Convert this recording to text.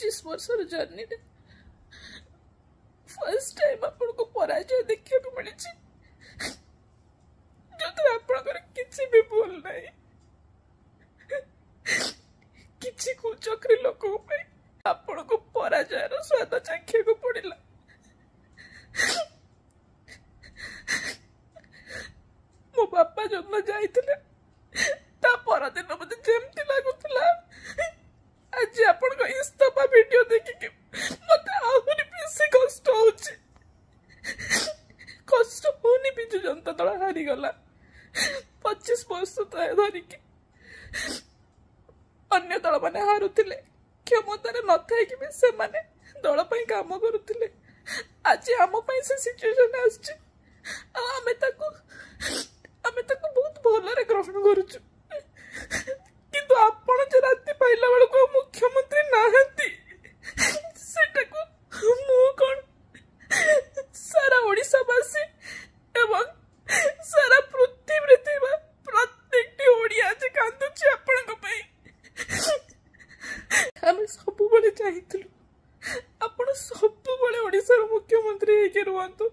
25 वर्ष journey first time आपन को पराजय देखने को मिली जो आपनकर किसी भी भूल नहीं किसी कुचक्री लोक आपण को पराजयर स्वाद चाखिया को पड़ला। मो बापा जो जाइथिले ता परदिन मते जेमती लागुतला आज आपण को इस्तफा वीडियो देखि मते आहुरी बेसी कष्ट होछि। कष्ट होनी बिजु जनता दल हारी गला 25 वर्ष धरिकी अन्य दल माने हारुथिले क्षमतार न थाइकि भी से माने दल पई काम करुथिले। आज आम पई से सिचुएशन आछि आमे ताको बहुत भलरे ग्रहण करूछु किंतु आपण जे राति पाइला बेल को मुख्यमंत्री नाहंती सेटा को मु कोन सारा ओडिसावासी एवं सारा पृथ्वी रे प्रत्येक ओडिया जे कांदुछि आपण को पई आमे सब बळे चाहिथिलु आपण सब बळे ओडिसा रो मुख्यमंत्री हे के रुवंतु।